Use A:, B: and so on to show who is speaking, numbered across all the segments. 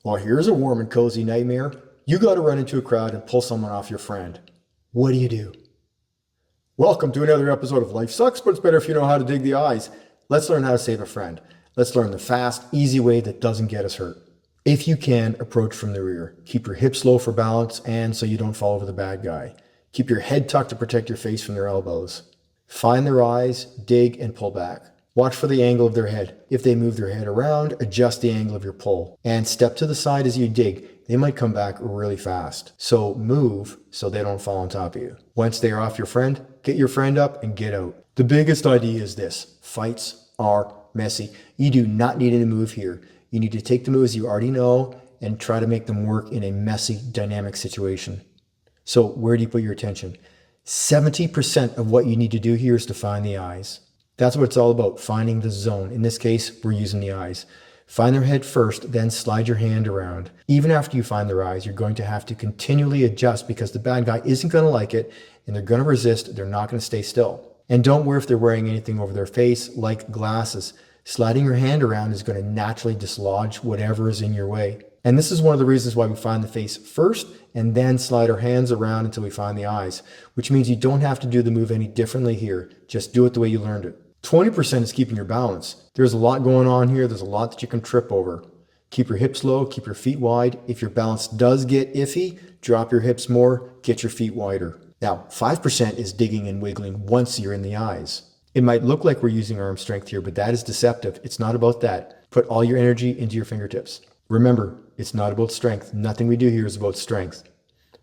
A: Well, here's a warm and cozy nightmare. You got to run into a crowd and pull someone off your friend. What do you do? Welcome to another episode of Life Sucks, but it's better if you know how to dig the eyes. Let's learn how to save a friend. Let's learn the fast, easy way that doesn't get us hurt. If you can, approach from the rear. Keep your hips low for balance and so you don't fall over the bad guy. Keep your head tucked to protect your face from their elbows. Find their eyes, dig, and pull back. Watch for the angle of their head. If they move their head around, adjust the angle of your pull. And step to the side as you dig. They might come back really fast. So move so they don't fall on top of you. Once they are off your friend, get your friend up and get out. The biggest idea is this: fights are messy. You do not need any move here. You need to take the moves you already know and try to make them work in a messy, dynamic situation. So where do you put your attention? 70% of what you need to do here is to find the eyes. That's what it's all about, finding the zone. In this case, we're using the eyes. Find their head first, then slide your hand around. Even after you find their eyes, you're going to have to continually adjust because the bad guy isn't going to like it and they're going to resist. They're not going to stay still. And don't worry if they're wearing anything over their face like glasses. Sliding your hand around is going to naturally dislodge whatever is in your way. And this is one of the reasons why we find the face first and then slide our hands around until we find the eyes, which means you don't have to do the move any differently here. Just do it the way you learned it. 20% is keeping your balance. There's a lot going on here. There's a lot that you can trip over. Keep your hips low, keep your feet wide. If your balance does get iffy, drop your hips more, get your feet wider. Now, 5% is digging and wiggling once you're in the eyes. It might look like we're using arm strength here, but that is deceptive. It's not about that. Put all your energy into your fingertips. Remember, it's not about strength. Nothing we do here is about strength.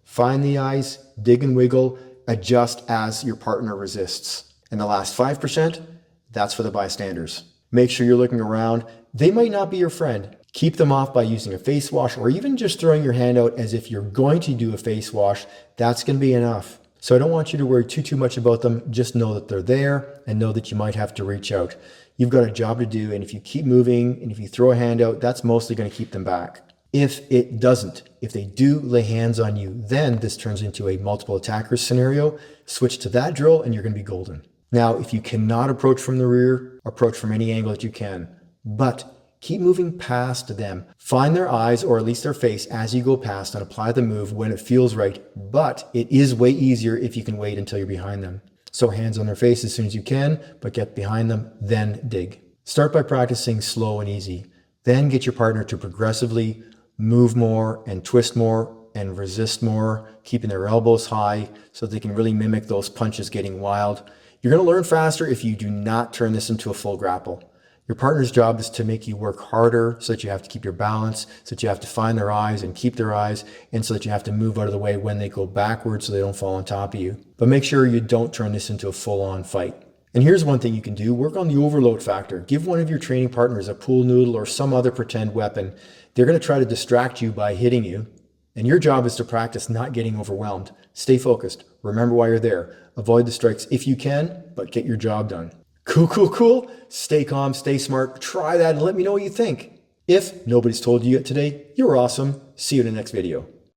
A: Find the eyes, dig and wiggle, adjust as your partner resists. And the last 5%, that's for the bystanders. Make sure you're looking around. They might not be your friend. Keep them off by using a face wash or even just throwing your hand out as if you're going to do a face wash. That's going to be enough. So I don't want you to worry too much about them. Just know that they're there and know that you might have to reach out. You've got a job to do, and if you keep moving and if you throw a hand out, that's mostly going to keep them back. If it doesn't, if they do lay hands on you, then this turns into a multiple attackers scenario. Switch to that drill and you're going to be golden. Now, if you cannot approach from the rear, approach from any angle that you can, but keep moving past them. Find their eyes or at least their face as you go past and apply the move when it feels right, but it is way easier if you can wait until you're behind them. So hands on their face as soon as you can, but get behind them, then dig. Start by practicing slow and easy. Then get your partner to progressively move more and twist more and resist more, keeping their elbows high so they can really mimic those punches getting wild. You're going to learn faster if you do not turn this into a full grapple. Your partner's job is to make you work harder so that you have to keep your balance, so that you have to find their eyes and keep their eyes, and so that you have to move out of the way when they go backwards so they don't fall on top of you. But make sure you don't turn this into a full-on fight. And here's one thing you can do. Work on the overload factor. Give one of your training partners a pool noodle or some other pretend weapon. They're going to try to distract you by hitting you. And your job is to practice not getting overwhelmed. Stay focused. Remember why you're there. Avoid the strikes if you can, but get your job done. Cool. Stay calm, stay smart. Try that and let me know what you think. If nobody's told you yet today, you're awesome. See you in the next video.